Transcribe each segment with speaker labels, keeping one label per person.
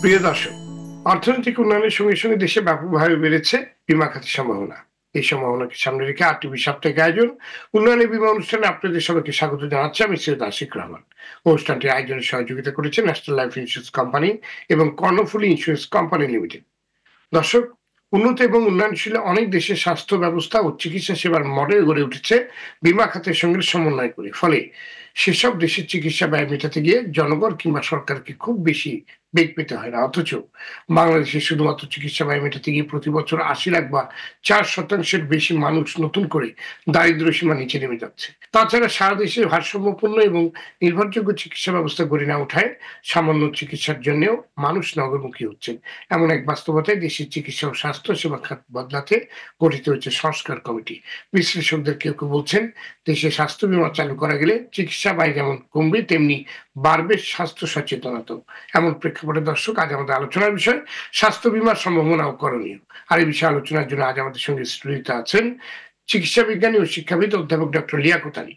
Speaker 1: প্রিয় দর্শক, অর্থনৈতিক উন্নয়নের সঙ্গে সঙ্গে দেশে ব্যাপকভাবে বেড়েছে বীমা খাতের সম্ভাবনা। এই সম্ভাবনাকে সামনে রেখে আরটিভি সাপ্তাহিক আয়োজন উন্নয়নের বীমা অনুষ্ঠানে আপনাদের সবাইকে স্বাগত জানাচ্ছি। আমি সৈয়দ আশিক রহমান। অনুষ্ঠানটি আয়োজনে সহযোগিতা করেছে ন্যাশনাল লাইফ ইন্স্যুরেন্স কোম্পানি এবং কর্ণফুলী ইন্স্যুরেন্স কোম্পানি লিমিটেড। দর্শক, উন্নত এবং উন্নয়নশীল অনেক দেশের স্বাস্থ্য ব্যবস্থা ও চিকিৎসা সেবার মডেল গড়ে উঠেছে বীমা খাতের সঙ্গে সমন্বয় করে। ফলে সেসব দেশের চিকিৎসা ব্যয় মেটাতে গিয়ে জনগণ কিংবা সরকারকে খুব বেশি বেগ পেতে হয় না। অথচ বাংলাদেশে শুধুমাত্র চিকিৎসা ব্যয় মেটাতে গিয়ে প্রতি বছর ৮০ লাখ বা ৪% বেশি মানুষ নতুন করে দারিদ্র্য সীমা নিচে নেমে যাচ্ছে। তাছাড়া সারা দেশে ভারসাম্যপূর্ণ এবং নির্ভরযোগ্য চিকিৎসা ব্যবস্থা গড়ে না ওঠায় সামান্য চিকিৎসার জন্যও মানুষ নগরমুখী হচ্ছেন। এমন এক বাস্তবতায় দেশের চিকিৎসা ও স্বাস্থ্য সেবা খাত বদলাতে গঠিত হয়েছে সংস্কার কমিটি। বিশ্লেষকদের কেউ কেউ বলছেন, দেশে স্বাস্থ্য বীমা চালু করা গেলে চিকিৎসা ব্যয় যেমন কমবে, তেমনি বাড়বে স্বাস্থ্য সচেতনতা। এমন প্রেক্ষাপটে দর্শক, আজ আমাদের আলোচনার বিষয় স্বাস্থ্য বীমার সম্ভাবনা ও করণীয়। আর এই বিষয়ে আলোচনার জন্য আজ আমাদের সঙ্গে স্টুডিওতে আছেন চিকিৎসা বিজ্ঞানী ও শিক্ষাবিদ অধ্যাপক doctor Liaquat Ali,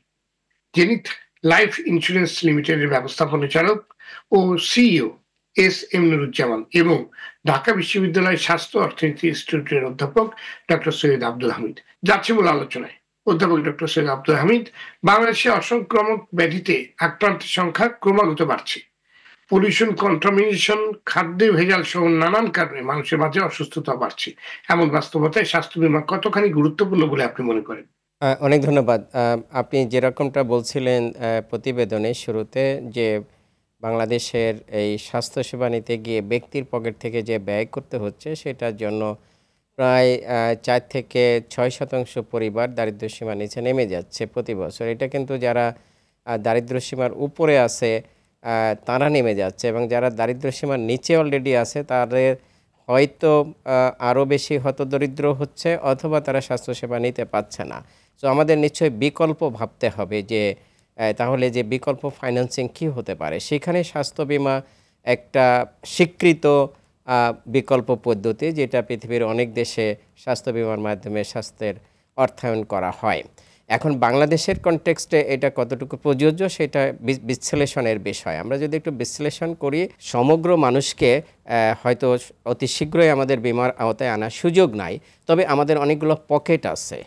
Speaker 1: zenith life insurance লিমিটেডের ব্যবস্থাপনা চালক ও সিইও এস এম নুরুজ্জামান, এবং ঢাকা বিশ্ববিদ্যালয়ের স্বাস্থ্য অর্থনীতি ইনস্টিটিউটের অধ্যাপক ডক্টর সৈয়দ আব্দুল হামিদ। যাচ্ছে মূল আলোচনায়। অধ্যাপক ডক্টর সৈয়দ আব্দুল হামিদ, বাংলাদেশে অসংক্রামক ব্যাধিতে আক্রান্তের সংখ্যা ক্রমাগত বাড়ছে। পলিউশন, কন্টামিনেশন, খাদ্যে ভেজাল সহ নানান কারণে মানুষের মাঝে অসুস্থতা বাড়ছে। এমন বাস্তবতায় স্বাস্থ্য বীমা কতখানি গুরুত্বপূর্ণ বলে আপনি মনে করেন?
Speaker 2: অনেক ধন্যবাদ। আপনি যেরকমটা বলছিলেন প্রতিবেদনের শুরুতে, যে বাংলাদেশের এই স্বাস্থ্যসেবা নিতে গিয়ে ব্যক্তির পকেট থেকে যে ব্যয় করতে হচ্ছে, সেটার জন্য প্রায় 4 থেকে 6% পরিবার দারিদ্র্যসীমার নিচে নেমে যাচ্ছে প্রতি বছর। এটা কিন্তু যারা দারিদ্র্যসীমার উপরে আছে তারা নেমে যাচ্ছে, এবং যারা দারিদ্র্যসীমার নিচে অলরেডি আছে তাদের হয়তো আরও বেশি হতদরিদ্র হচ্ছে, অথবা তারা স্বাস্থ্যসেবা নিতে পারছে না। তো আমাদের নিশ্চয়ই বিকল্প ভাবতে হবে যে তাহলে যে বিকল্প ফাইন্যান্সিং কী হতে পারে। সেখানে স্বাস্থ্য বীমা একটা স্বীকৃত বিকল্প পদ্ধতি, যেটা পৃথিবীর অনেক দেশে স্বাস্থ্য বীমার মাধ্যমে স্বাস্থ্যের অর্থায়ন করা হয়। এখন বাংলাদেশের কনটেক্সটে এটা কতটুকু প্রযোজ্য সেটা বিশ্লেষণের বিষয়। আমরা যদি একটু বিশ্লেষণ করি, সমগ্র মানুষকে হয়তো অতি শীঘ্রই আমাদের বীমার আওতায় আনার সুযোগ নাই, তবে আমাদের অনেকগুলো পকেট আছে,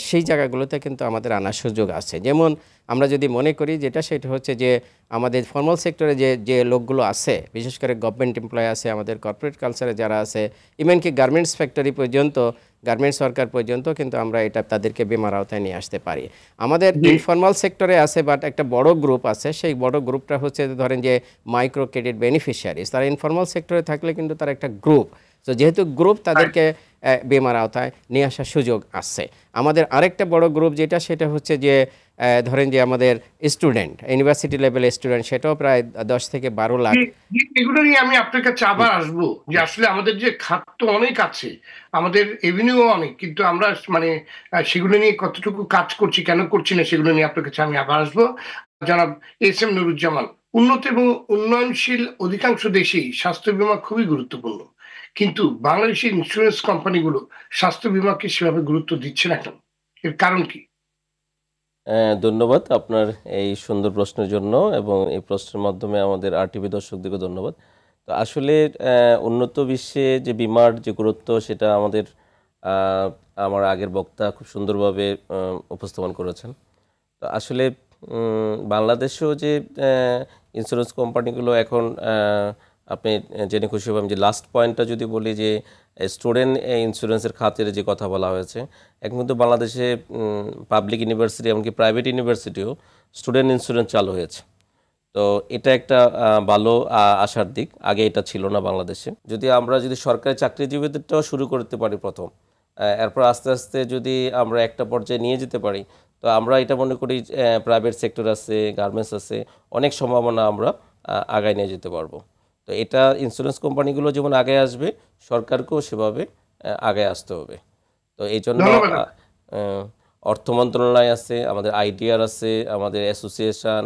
Speaker 2: সেই জায়গাগুলোতে কিন্তু আমাদের আনার সুযোগ আছে। যেমন আমরা যদি মনে করি সেটা হচ্ছে যে আমাদের ফর্মাল সেক্টরে যে লোকগুলো আছে, বিশেষ করে গভর্নমেন্ট এমপ্লয় আছে, আমাদের কর্পোরেট কালচারে যারা আছে, ইভেনকি গার্মেন্টস ফ্যাক্টরি পর্যন্ত, গার্মেন্টস ওয়ার্কার পর্যন্ত কিন্তু আমরা এটা তাদেরকে বীমার আওতায় নিয়ে আসতে পারি। আমাদের ইনফর্মাল সেক্টরে আছে, বাট একটা বড় গ্রুপ আছে, সেই বড় গ্রুপটা হচ্ছে ধরেন যে মাইক্রো ক্রেডিট বেনিফিশিয়ারিজ। তারা ইনফর্মাল সেক্টরে থাকলে কিন্তু তারা একটা গ্রুপ, তো যেহেতু গ্রুপ, তাদেরকে বীমার আওতায় নিয়ে আসার সুযোগ আছে। আমাদের আরেকটা বড় গ্রুপ সেটা হচ্ছে যে ধরেন যে আমাদের স্টুডেন্ট, ইউনিভার্সিটি লেভেলের স্টুডেন্ট, সেটাও প্রায় 10 থেকে 12 লাখ।
Speaker 1: এগুলো নিয়ে আমি আপনার কাছে আবার আসবো, যে আসলে আমাদের যে খাত তো অনেক আছে, আমাদের এভিনিউ অনেক, কিন্তু আমরা মানে সেগুলো নিয়ে কতটুকু কাজ করছি, কেন করছি না, সেগুলো নিয়ে আপনার কাছে আমি আবার আসবো। জনাব এস এম নুরুজ্জামান, উন্নত এবং উন্নয়নশীল অধিকাংশ দেশেই স্বাস্থ্য বীমা খুবই গুরুত্বপূর্ণ, কিন্তু বাংলাদেশের ইন্স্যুরেন্স কোম্পানিগুলো স্বাস্থ্য বীমাকে সেভাবে গুরুত্ব দিচ্ছে না কেন? এর কারণ কি?
Speaker 3: ধন্যবাদ আপনার এই সুন্দর প্রশ্নের জন্য, এবং এই প্রশ্নের মাধ্যমে আমাদের আরটিভি দর্শকদেরকে ধন্যবাদ। তো আসলে উন্নত বিশ্বে যে বীমার যে গুরুত্ব, সেটা আমার আগের বক্তা খুব সুন্দরভাবে উপস্থাপন করেছেন। তো আসলে বাংলাদেশেও যে ইন্স্যুরেন্স কোম্পানিগুলো এখন, আপনি জেনে খুশি হবেন যে লাস্ট পয়েন্টটা যদি বলি, যে স্টুডেন্ট ইন্স্যুরেন্সের খাতিরে যে কথা বলা হয়েছে, এখন কিন্তু বাংলাদেশে পাবলিক ইউনিভার্সিটি, এমনকি প্রাইভেট ইউনিভার্সিটিও স্টুডেন্ট ইন্স্যুরেন্স চালু হয়েছে। তো এটা একটা ভালো আশার দিক, আগে এটা ছিল না বাংলাদেশে। আমরা যদি সরকারি চাকরিজীবীদেরটাও শুরু করতে পারি প্রথম, এরপর আস্তে আস্তে যদি আমরা একটা পর্যায়ে নিয়ে যেতে পারি, তো আমরা এটা মনে করি প্রাইভেট সেক্টর আছে, গার্মেন্টস আছে, অনেক সম্ভাবনা আমরা আগায় নিয়ে যেতে পারবো। তো এটা ইন্স্যুরেন্স কোম্পানিগুলো যেমন আগে আসবে, সরকারকেও সেভাবে আগে আসতে হবে। তো এই জন্য অর্থ মন্ত্রণালয় আছে, আমাদের আইডিআর আছে, আমাদের অ্যাসোসিয়েশন,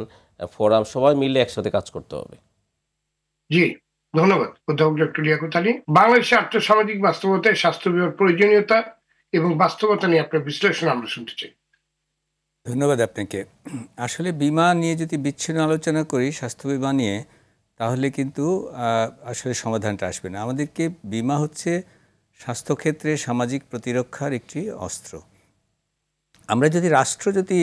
Speaker 3: ফোরাম, সবাই মিলে একসাথে কাজ করতে হবে।
Speaker 1: জি, ধন্যবাদ অধ্যাপক ডক্টর লিয়াকত আলী। বাংলাদেশের আর্থসামাজিক বাস্তবতায় স্বাস্থ্য বীমার প্রয়োজনীয়তা এবং বাস্তবতা নিয়ে আপনার বিশ্লেষণ আমরা শুনতে চাই।
Speaker 4: ধন্যবাদ আপনাকে। আসলে বীমা নিয়ে যদি বিচ্ছিন্ন আলোচনা করি, স্বাস্থ্য বীমা নিয়ে, তাহলে কিন্তু আসলে সমাধানটা আসবে না। আমাদেরকে বিমা হচ্ছে স্বাস্থ্যক্ষেত্রে সামাজিক প্রতিরক্ষার একটি অস্ত্র। আমরা যদি রাষ্ট্র যদি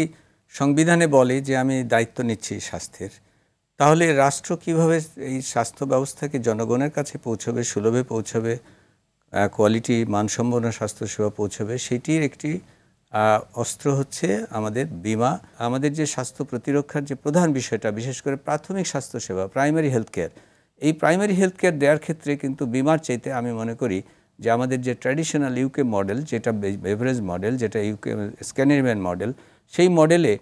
Speaker 4: সংবিধানে বলে যে আমি দায়িত্ব নিচ্ছি স্বাস্থ্যের, তাহলে রাষ্ট্র কিভাবে এই স্বাস্থ্য ব্যবস্থাকে জনগণের কাছে পৌঁছবে, সুলভে পৌঁছবে, কোয়ালিটি মানসম্পন্ন স্বাস্থ্যসেবা পৌঁছবে, সেটির একটি অস্ত্র হচ্ছে আমাদের বিমা। আমাদের যে স্বাস্থ্য প্রতিরক্ষার যে প্রধান বিষয়টা, বিশেষ করে প্রাথমিক স্বাস্থ্যসেবা, প্রাইমারি হেলথ কেয়ার, এই প্রাইমারি হেলথ কেয়ার দেওয়ার ক্ষেত্রে কিন্তু বিমার চাইতে আমি মনে করি যে আমাদের যে ট্র্যাডিশনাল ইউকে মডেল, যেটা বেভারেজ মডেল, যেটা ইউকে স্ক্যান্ডিনেভিয়ান মডেল, সেই মডেলে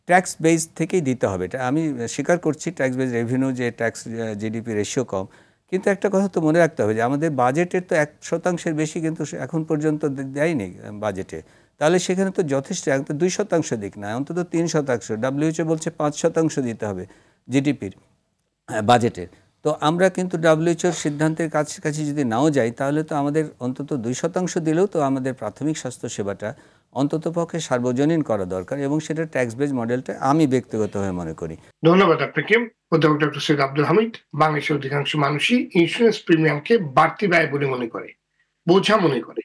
Speaker 4: ট্যাক্স বেস থেকেই দিতে হবে। এটা আমি স্বীকার করছি, ট্যাক্স বেস রেভিনিউ যে ট্যাক্স জিডিপি রেশিও কম, কিন্তু একটা কথা তো মনে রাখতে হবে যে আমাদের বাজেটের তো 1% বেশি কিন্তু এখন পর্যন্ত দেয়নি বাজেটে। তাহলে সেখানে তো যথেষ্ট, এখন তো 2% দিক না, অন্তত 3%। WHO বলছে 5% দিতে হবে জিডিপির বাজেটের। তো আমরা কিন্তু WHO সিদ্ধান্তের কাছাকাছি যদি নাও যাই, তাহলে তো আমাদের অন্তত 2% দিলেও তো আমাদের প্রাথমিক স্বাস্থ্য সেবাটা অন্তত পক্ষে সার্বজনীন করা দরকার, এবং সেটা ট্যাক্স বেস মডেলটা আমি ব্যক্তিগতভাবে মনে করি।
Speaker 1: ধন্যবাদ আপনাকে অধ্যাপক ডক্টর সৈয়দ আব্দুল হামিদ। বাংলাদেশের অধিকাংশ মানুষই ইন্স্যুরেন্স প্রিমিয়ামকে বাড়তি ব্যয় বলে মনে করে, বোঝা মনে করে।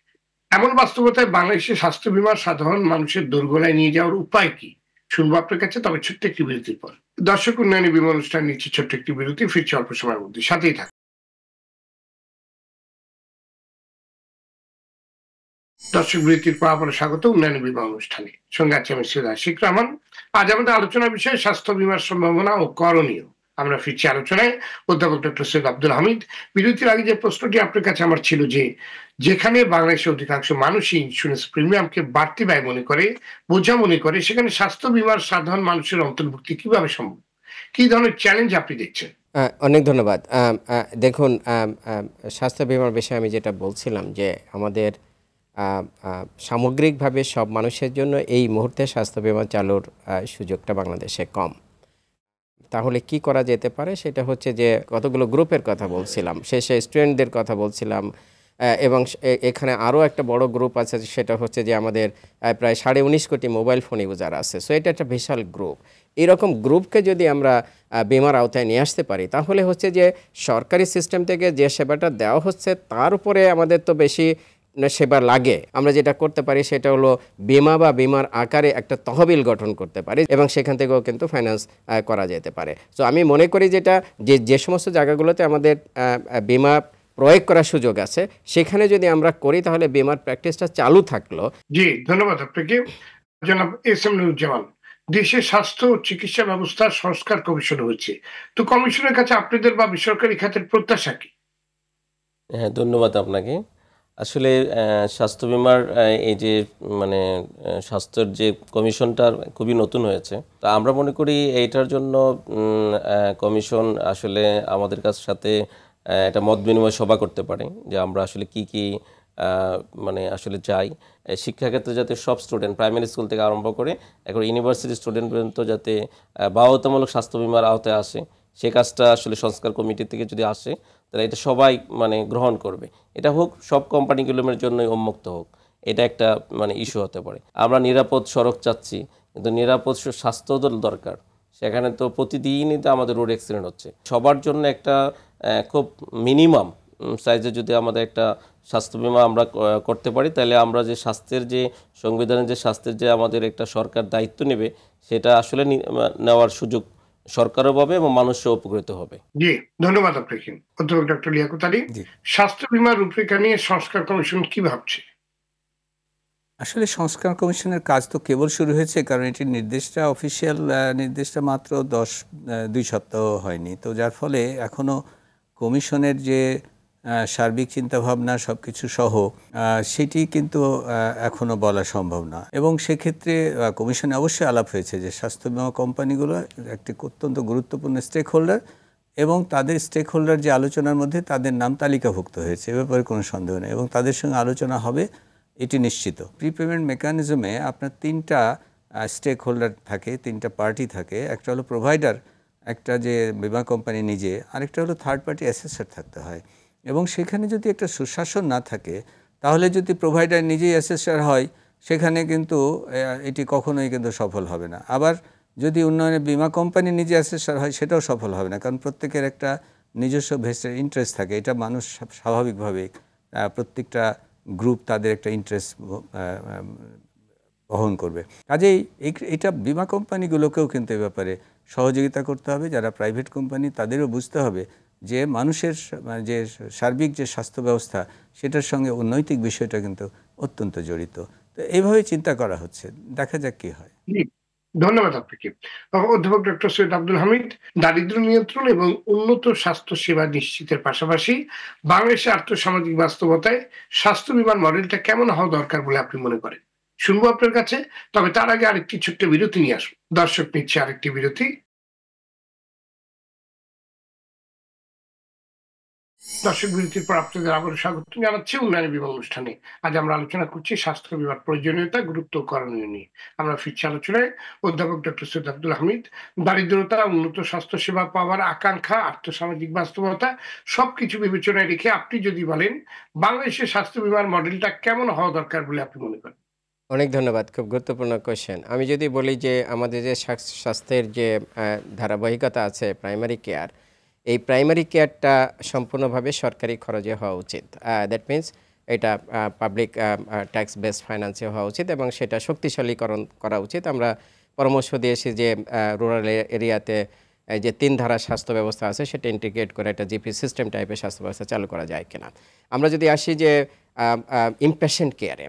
Speaker 1: এমন বাস্তবতায় বাংলাদেশের স্বাস্থ্য বীমা সাধারণ মানুষের দোরগোড়ায় নিয়ে যাওয়ার উপায় কি, শুনবো আপনার কাছে, তবে ছোট্ট একটি বিরতির পর। দর্শক, উন্নয়নী বীমা অনুষ্ঠান নিচ্ছে ছোট্ট একটি বিরতি, ফিরছে অল্প সময়ের মধ্যে, সাথেই থাকুন। দর্শক, বিরতির পর আবার স্বাগত উন্নয়নী বীমা অনুষ্ঠানে। সঙ্গে আছে আমি সৈয়দ আশিক রহমান। আজ আমাদের আলোচনার বিষয় স্বাস্থ্য বীমার সম্ভাবনা ও করণীয়। আমরা ফিরছি আলোচনায়। অধ্যাপক ডক্টর সৈয়দ আব্দুল হামিদ, বিরতির আগে যে প্রশ্নটি আপনার কাছে আমার ছিল যে, যেখানে বাংলাদেশের অধিকাংশ মানুষই ইন্স্যুরেন্স প্রিমিয়ামকে বাড়তি ব্যয় মনে করে, বোঝা মনে করে, সেখানে স্বাস্থ্য বীমার সাধারণ মানুষের অন্তর্ভুক্তি কিভাবে সম্ভব? কি ধরনের চ্যালেঞ্জ আপনি দেখছেন?
Speaker 2: অনেক ধন্যবাদ। দেখুন, স্বাস্থ্য বীমার বিষয়ে আমি যেটা বলছিলাম যে আমাদের সামগ্রিকভাবে সব মানুষের জন্য এই মুহূর্তে স্বাস্থ্য বীমা চালুর সুযোগটা বাংলাদেশে কম। তাহলে কি করা যেতে পারে সেটা হচ্ছে যে কতগুলো গ্রুপের কথা বলছিলাম, শেষে স্টুডেন্টদের কথা বলছিলাম, এবং এখানে আরও একটা বড় গ্রুপ আছে, সেটা হচ্ছে যে আমাদের প্রায় 19.5 কোটি মোবাইল ফোন ইউজার আছে। সো এটা একটা বিশাল গ্রুপ। এরকম গ্রুপকে যদি আমরা বীমার আওতায় নিয়ে আসতে পারি, তাহলে হচ্ছে যে সরকারি সিস্টেম থেকে যে সেবাটা দেওয়া হচ্ছে তার উপরে আমাদের তো বেশি সেবা লাগে। আমরা যেটা করতে পারি সেটা হলো বিমা বা বিমার আকারে একটা তহবিল গঠন করতে পারি, এবং সেখান থেকেও কিন্তু ফাইন্যান্স করা যেতে পারে। তো আমি মনে করি যেটা যে সমস্ত জায়গাগুলোতে আমাদের বিমা প্রয়োগ করার সুযোগ আছে, সেখানে যদি আমরা করি তাহলে বিমার প্র্যাকটিসটা চালু থাকলো।
Speaker 1: জি, ধন্যবাদ আপনাকে। জনাব এস.এম. নুরুজ্জামান, দেশের স্বাস্থ্য ও চিকিৎসা ব্যবস্থার সংস্কার কমিশন হয়েছে, তো কমিশনের কাছে আপনাদের বা বেসরকারি খাতের প্রত্যাশা কি?
Speaker 3: হ্যাঁ, ধন্যবাদ আপনাকে। আসলে স্বাস্থ্য বিমার এই যে মানে স্বাস্থ্যের যে কমিশনটা খুবই নতুন হয়েছে, তো আমরা মনে করি এইটার জন্য কমিশন আসলে আমাদের সাথে একটা মত বিনিময় সভা করতে পারে যে আমরা আসলে কি মানে আসলে চাই শিক্ষাক্ষেত্রে, যাতে সব স্টুডেন্ট প্রাইমারি স্কুল থেকে আরম্ভ করে এখন ইউনিভার্সিটি স্টুডেন্ট পর্যন্ত যাতে বাধ্যতামূলক স্বাস্থ্য বিমার আওতায় আসে, সে কাজটা আসলে সংস্কার কমিটি থেকে যদি আসে তাহলে এটা সবাই মানে গ্রহণ করবে। এটা হোক সব কোম্পানিগুলোর জন্যই উন্মুক্ত হোক, এটা একটা মানে ইস্যু হতে পারে। আমরা নিরাপদ সড়ক চাচ্ছি, কিন্তু নিরাপদ স্বাস্থ্য দরকার। সেখানে তো প্রতিদিনই তো আমাদের রোড অ্যাক্সিডেন্ট হচ্ছে। সবার জন্য একটা খুব মিনিমাম সাইজে যদি আমাদের একটা স্বাস্থ্য বিমা আমরা করতে পারি, তাহলে আমরা যে স্বাস্থ্যের যে সংবিধানের যে স্বাস্থ্যের যে আমাদের একটা সরকার দায়িত্ব নেবে, সেটা আসলে নেওয়ার সুযোগ সরকারও পাবে এবং মানুষও উপকৃত হবে।
Speaker 1: জি, ধন্যবাদ আপনাকে। অধ্যাপক ডক্টর লিয়াকত আলী, স্বাস্থ্য বীমার রূপরেখা নিয়ে সংস্কার কমিশন কি ভাবছে?
Speaker 4: আসলে সংস্কার কমিশনের কাজ তো কেবল শুরু হয়েছে, কারণ এটির নির্দেশটা অফিসিয়াল নির্দেশটা মাত্র 2 সপ্তাহ হয়নি। তো যার ফলে এখনও কমিশনের যে সার্বিক চিন্তাভাবনা সব কিছু সহ সেটি কিন্তু এখনও বলা সম্ভব না। এবং সেক্ষেত্রে কমিশনে অবশ্যই আলাপ হয়েছে যে স্বাস্থ্য বীমা কোম্পানিগুলো একটি অত্যন্ত গুরুত্বপূর্ণ স্টেক হোল্ডার, এবং তাদের স্টেক হোল্ডার যে আলোচনার মধ্যে তাদের নাম তালিকাভুক্ত হয়েছে, এ ব্যাপারে কোনো সন্দেহ নেই, এবং তাদের সঙ্গে আলোচনা হবে, এটি নিশ্চিত। প্রিপেমেন্ট মেকানিজমে আপনার 3টা স্টেক হোল্ডার থাকে, 3টা পার্টি থাকে। একটা হলো প্রোভাইডার, একটা যে বিমা কোম্পানি নিজে, আরেকটা হলো থার্ড পার্টি অ্যাসেসর থাকতে হয়। এবং সেখানে যদি একটা সুশাসন না থাকে, তাহলে যদি প্রোভাইডার নিজেই অ্যাসেসর হয়, সেখানে কিন্তু এটি কখনোই কিন্তু সফল হবে না। আবার যদি উন্নয়নের বিমা কোম্পানি নিজে অ্যাসেসর হয়, সেটাও সফল হবে না, কারণ প্রত্যেকের একটা নিজস্ব ভেস্টেড ইন্টারেস্ট থাকে, এটা মানুষ স্বাভাবিকভাবে প্রত্যেকটা গ্রুপ তাদের একটা ইন্টারেস্ট বহন করবে। কাজেই এটা বিমা কোম্পানিগুলোকেও কিন্তু এ ব্যাপারে সহযোগিতা করতে হবে। যারা প্রাইভেট কোম্পানি তাদেরও বুঝতে হবে যে মানুষের যে সার্বিক যে স্বাস্থ্য ব্যবস্থা সেটার সঙ্গে নৈতিক বিষয়টা কিন্তু অত্যন্ত জড়িত। তো এইভাবে চিন্তা করা হচ্ছে, দেখা যাক কি হয়।
Speaker 1: ধন্যবাদ আপনাকে। অধ্যাপক ডক্টর সৈয়দ আব্দুল হামিদ, দারিদ্র্য নিয়ন্ত্রণ এবং উন্নত স্বাস্থ্য সেবা নিশ্চিতের পাশাপাশি বাংলাদেশের আর্থসামাজিক বাস্তবতায় স্বাস্থ্য বিমার মডেলটা কেমন হওয়া দরকার বলে আপনি মনে করেন, শুনবো আপনার কাছে। তবে তার আগে আরেকটি ছোট্ট বিরতি নিয়ে আসুন। দর্শক নিচ্ছে আরেকটি বিরতি। দর্শক বিরতির পর আপনাদের আবারও স্বাগত জানাচ্ছি উন্নয়ন বিভাগ অনুষ্ঠানে। আজ আমরা আলোচনা করছি স্বাস্থ্য বিমার প্রয়োজনীয়তা, গুরুত্ব ও করণীয় নিয়ে। আমরা ফিরছি আলোচনায়। অধ্যাপক ডক্টর সৈয়দ আব্দুল হামিদ, দারিদ্রতা, উন্নত স্বাস্থ্য সেবা পাওয়ার আকাঙ্ক্ষা, আর্থসামাজিক বাস্তবতা সবকিছু বিবেচনায় রেখে আপনি যদি বলেন বাংলাদেশের স্বাস্থ্য বিমার মডেলটা কেমন হওয়া দরকার বলে আপনি মনে করেন?
Speaker 2: অনেক ধন্যবাদ, খুব গুরুত্বপূর্ণ কোয়েশ্চেন। আমি যদি বলি যে আমাদের যে স্বাস্থ্যের যে ধারাবাহিকতা আছে প্রাইমারি কেয়ার, এই প্রাইমারি কেয়ারটা সম্পূর্ণভাবে সরকারি খরচে হওয়া উচিত। দ্যাট মিন্স এটা পাবলিক ট্যাক্স বেস ফাইন্যান্সে হওয়া উচিত এবং সেটা শক্তিশালীকরণ করা উচিত। আমরা পরামর্শ দিয়েছি যে রুরাল এরিয়াতে যে 3 ধারা স্বাস্থ্য ব্যবস্থা আছে সেটা ইন্টিগ্রেট করে একটা জিপি সিস্টেম টাইপের স্বাস্থ্য ব্যবস্থা চালু করা যায় কিনা। আমরা যদি আসি যে ইমপেশেন্ট কেয়ারে,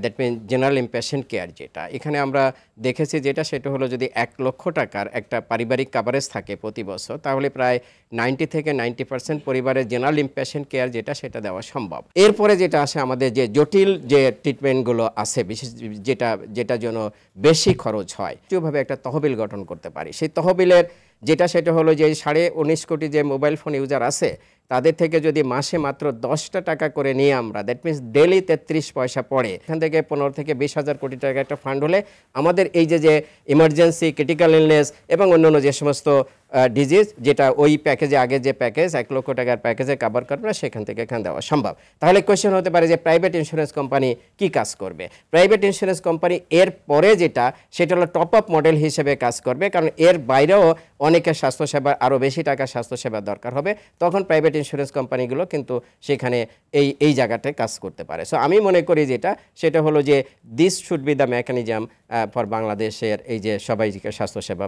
Speaker 2: that mean general inpatient care, যেটা এখানে আমরা দেখেছি যেটা সেটা হলো যদি 1 লক্ষ টাকার একটা পারিবারিক কাভারেজ থাকে প্রতি বছর, তাহলে প্রায় 90 থেকে 90% পরিবারের জেনারেল ইমপেশেন্ট কেয়ার যেটা সেটা দেওয়া সম্ভব। এরপরে যেটা আসে আমাদের যে জটিল যে ট্রিটমেন্টগুলো আছে, বিশেষ যেটার জন্য বেশি খরচ হয়, যেভাবে একটা তহবিল গঠন করতে পারি। সেই তহবিলের যেটা সেটা হলো যে 19.5 কোটি যে মোবাইল ফোন ইউজার আছে তাদের থেকে যদি মাসে মাত্র 10টা টাকা করে নিয়ে আমরা, দ্যাট মিনস ডেলি 33 পয়সা পড়ে, এখান থেকে 15 থেকে 20,000 কোটি টাকা একটা ফান্ড হলে আমাদের এই যে ইমার্জেন্সি, ক্রিটিক্যাল ইলনেস এবং অন্যান্য যে সমস্ত ডিজিজ যেটা ওই প্যাকেজে আগে যে প্যাকেজ 1 লক্ষ টাকার প্যাকেজে কভার করবে না, সেখান থেকে এখানে দেওয়া সম্ভব। তাহলে কোয়েশ্চেন হতে পারে যে প্রাইভেট ইন্স্যুরেন্স কোম্পানি কি কাজ করবে? প্রাইভেট ইন্স্যুরেন্স কোম্পানি এর পরে যেটা সেটা হলো টপ আপ মডেল হিসেবে কাজ করবে, কারণ এর বাইরেও অনেকের স্বাস্থ্যসেবার আরও বেশি টাকা স্বাস্থ্যসেবার দরকার হবে, তখন প্রাইভেট ইন্স্যুরেন্স কোম্পানিগুলো কিন্তু সেখানে এই জায়গাটায় কাজ করতে পারে। সো আমি মনে করি যেটা সেটা হলো যে this should be the mechanism for বাংলাদেশের এই যে সবাইকে স্বাস্থ্যসেবা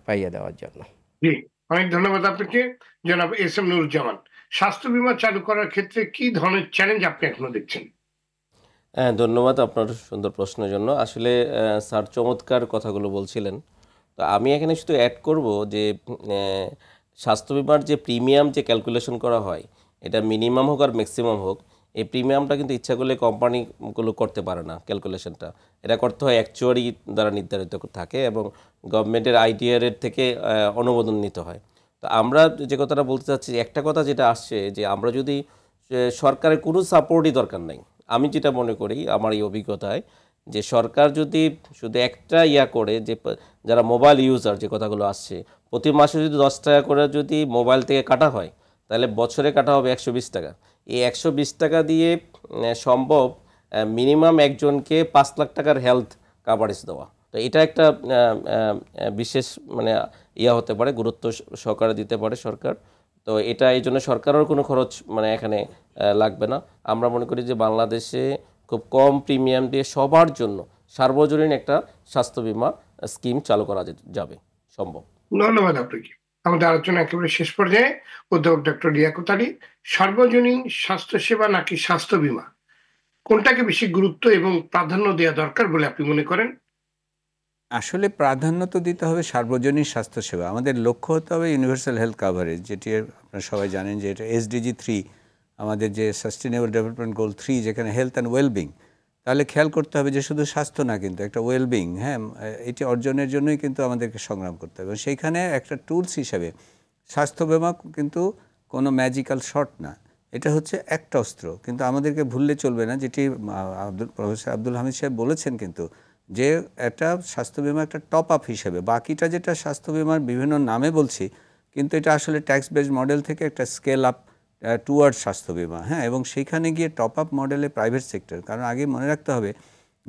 Speaker 2: পাইয়ে দেওয়ার জন্য।
Speaker 1: জি, অনেক ধন্যবাদ আপনাকে। জনাব এস এম নুরুজ্জামান, স্বাস্থ্য বীমা চালু করার ক্ষেত্রে কি ধরনের চ্যালেঞ্জ আপনি এখনো দেখছেন?
Speaker 3: হ্যাঁ, ধন্যবাদ আপনার সুন্দর প্রশ্নের জন্য। আসলে স্যার চমৎকার কথাগুলো বলছিলেন। তো আমি এখানে শুধু অ্যাড করব যে স্বাস্থ্য বিমার যে প্রিমিয়াম যে ক্যালকুলেশন করা হয়, এটা মিনিমাম হোক আর ম্যাক্সিমাম হোক, এই প্রিমিয়ামটা কিন্তু ইচ্ছা করলে কোম্পানিগুলো করতে পারে না ক্যালকুলেশনটা। এটা করতে হয় অ্যাকচুয়ারি দ্বারা নির্ধারিত থাকে এবং গভর্নমেন্টের আইটিআর এর থেকে অনুমোদন নিতে হয়। তো আমরা যে কথাটা বলতে চাচ্ছি, একটা কথা যেটা আসছে যে আমরা যদি সরকারের কোনো সাপোর্টই দরকার নাই, আমি যেটা মনে করি আমার এই অভিজ্ঞতায়, যে সরকার যদি শুধু একটা করে যে যারা মোবাইল ইউজার যে কথাগুলো আসছে, প্রতি মাসে যদি 10 টাকা করে যদি মোবাইল থেকে কাটা হয়, তাহলে বছরে কাটা হবে 120 টাকা। এই 120 টাকা দিয়ে সম্ভব মিনিমাম একজনকে 5 লাখ টাকার হেলথ কাভারেজ দেওয়া। তো এটা একটা বিশেষ হতে পারে, গুরুত্ব সহকারে দিতে পারে সরকার। তো এটা এই জন্য সরকারের কোনো খরচ এখানে লাগবে না। আমরা মনে করি যে বাংলাদেশে খুব কম প্রিমিয়াম দিয়ে সবার জন্য সার্বজনীন একটা স্বাস্থ্য বীমা স্কিম চালু করা যাবে, সম্ভব।
Speaker 1: ধন্যবাদ আপনাকে। আমাদের আলোচনা একেবারে শেষ পর্যায়ে। অধ্যাপক ডক্টর লিয়াকত আলী, সার্বজনীন স্বাস্থ্যসেবা নাকি স্বাস্থ্য বীমা, কোনটাকে বেশি গুরুত্ব এবং প্রাধান্য দেওয়া দরকার বলে আপনি মনে করেন?
Speaker 4: আসলে প্রাধান্য তো দিতে হবে সার্বজনীন স্বাস্থ্যসেবা। আমাদের লক্ষ্য হতে হবে ইউনিভার্সাল হেলথ কাভারেজ, যেটি আপনারা সবাই জানেন যে এটা SDG 3, আমাদের যে সাস্টেনেবল ডেভেলপমেন্ট গোল 3, যেখানে হেলথ অ্যান্ড ওয়েলবিং। তাহলে খেয়াল করতে হবে যে শুধু স্বাস্থ্য না, কিন্তু একটা ওয়েলবিং, হ্যাঁ, এটি অর্জনের জন্যই কিন্তু আমাদেরকে সংগ্রাম করতে হবে। সেইখানে একটা টুলস হিসাবে স্বাস্থ্য বিমা কিন্তু কোনো ম্যাজিক্যাল শট না, এটা হচ্ছে একটা অস্ত্র। কিন্তু আমাদেরকে ভুললে চলবে না, যেটি প্রফেসর আব্দুল হামিদ সাহেব বলেছেন, কিন্তু যে একটা স্বাস্থ্য বিমা একটা টপ আপ হিসেবে, বাকিটা যেটা স্বাস্থ্য বিমার বিভিন্ন নামে বলছি, কিন্তু এটা আসলে ট্যাক্স বেসড মডেল থেকে একটা স্কেল আপ টুয়ার্ড স্বাস্থ্য বিমা, হ্যাঁ। এবং সেইখানে গিয়ে টপ আপ মডেলে প্রাইভেট সেক্টর, কারণ আগে মনে রাখতে হবে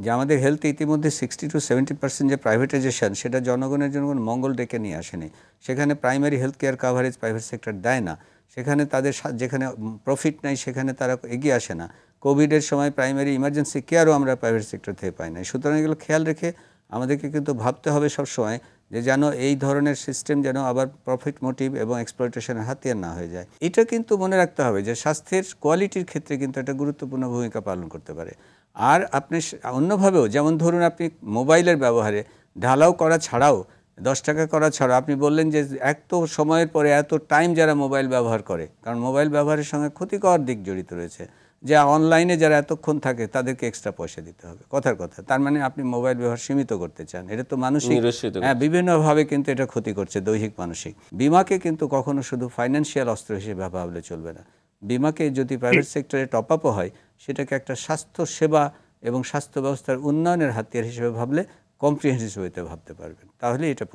Speaker 4: যে আমাদের হেলথে ইতিমধ্যে 60 to 70% যে প্রাইভেটাইজেশন, সেটা জনগণের জন্য কোনো মঙ্গল ডেকে নিয়ে আসেনি। সেখানে primary health care coverage private sector দেয় না, সেখানে তাদের যেখানে প্রফিট নাই সেখানে তারা এগিয়ে আসে না। কোভিডের সময় প্রাইমারি ইমার্জেন্সি কেয়ারও আমরা প্রাইভেট সেক্টর থেকে পাই না। সুতরাং এগুলো খেয়াল রেখে আমাদেরকে কিন্তু ভাবতে হবে সবসময় যে যেন এই ধরনের সিস্টেম যেন আবার প্রফিট মোটিভ এবং এক্সপ্লয়টেশনের হাতিয়ার না হয়ে যায়। এটা কিন্তু মনে রাখতে হবে যে স্বাস্থ্যের কোয়ালিটির ক্ষেত্রে কিন্তু একটা গুরুত্বপূর্ণ ভূমিকা পালন করতে পারে। আর আপনি অন্যভাবেও, যেমন ধরুন আপনি মোবাইলের ব্যবহারে ঢালাও করা ছাড়াও, 10 টাকা করা ছাড়াও, আপনি বললেন যে এত সময়ের পরে এত টাইম যারা মোবাইল ব্যবহার করে, কারণ মোবাইল ব্যবহারের সঙ্গে ক্ষতিকর দিক জড়িত রয়েছে, যে অনলাইনে যারা এতক্ষণ থাকে তাদেরকে এক্সট্রা পয়সা দিতে হবে, কথার কথা। তার মানে আপনি মোবাইল ব্যবহার সীমিত করতে চান, এটা তো মানসিক, হ্যাঁ, বিভিন্নভাবে কিন্তু এটা ক্ষতি করছে, দৈহিক মানসিক। বিমাকে কিন্তু কখনো শুধু ফাইন্যান্সিয়াল অস্ত্র হিসেবে ভাবলে চলবে না। বিমাকে যদি প্রাইভেট সেক্টরে টপ আপও হয়, সেটাকে একটা স্বাস্থ্য সেবা এবং স্বাস্থ্য ব্যবস্থার উন্নয়নের হাতিয়ার হিসেবে ভাবলে কম্প্রিহেন্সিভ ওয়েতে ভাবতে পারবেন, তাহলে এটা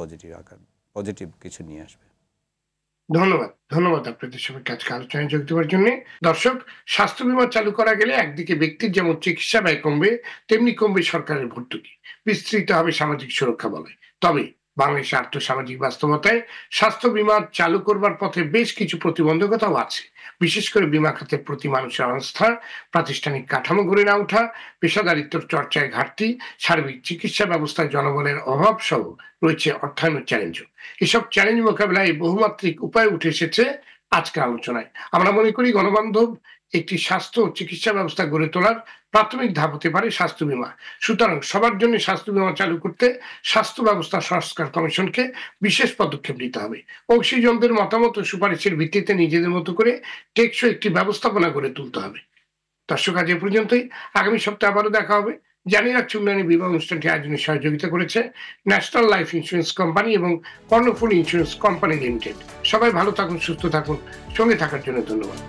Speaker 4: পজিটিভ কিছু নিয়ে আসবে।
Speaker 1: ধন্যবাদ আপনাদের সবাইকে আজকে আলোচনায় যোগ দেওয়ার জন্য। দর্শক, স্বাস্থ্য বীমা চালু করা গেলে একদিকে ব্যক্তির যেমন চিকিৎসা ব্যয় কমবে, তেমনি কমবে সরকারের ভর্তুকি, বিস্তৃত হবে সামাজিক সুরক্ষা বলয়। তবে বাংলাদেশের আর্থসামাজিক বাস্তবতায় স্বাস্থ্য বীমা চালু করবার পথে বেশ কিছু প্রতিবন্ধকতাও আছে। বিশেষ করে বীমা খাতের প্রতি মানুষের অনাস্থা, প্রাতিষ্ঠানিক কাঠামো গড়ে না ওঠা, পেশাদারিত্ব চর্চায় ঘাটতি, সার্বিক চিকিৎসা ব্যবস্থায় জনবলের অভাব সহ রয়েছে অর্থায়নের চ্যালেঞ্জও। এসব চ্যালেঞ্জ মোকাবিলায় বহুমাত্রিক উপায় উঠে এসেছে আজকের আলোচনায়। আমরা মনে করি গণবান্ধব একটি স্বাস্থ্য ও চিকিৎসা ব্যবস্থা গড়ে তোলার প্রাথমিক ধাপ হতে পারে স্বাস্থ্য বীমা। সুতরাং সবার জন্য স্বাস্থ্য বীমা চালু করতে স্বাস্থ্য ব্যবস্থা সংস্কার কমিশনকে বিশেষ পদক্ষেপ নিতে হবে। অংশীজনদের মতামত ও সুপারিশের ভিত্তিতে নিজেদের মতো করে টেকসই একটি ব্যবস্থাপনা গড়ে তুলতে হবে। দর্শক, আজ এ পর্যন্তই। আগামী সপ্তাহে আবারও দেখা হবে। জানিয়ে রাখছি, উন্নয়নী বীমা অনুষ্ঠানটি আয়োজনে সহযোগিতা করেছে ন্যাশনাল লাইফ ইন্স্যুরেন্স কোম্পানি এবং কর্ণফুলী ইন্স্যুরেন্স কোম্পানি লিমিটেড। সবাই ভালো থাকুন, সুস্থ থাকুন। সঙ্গে থাকার জন্য ধন্যবাদ।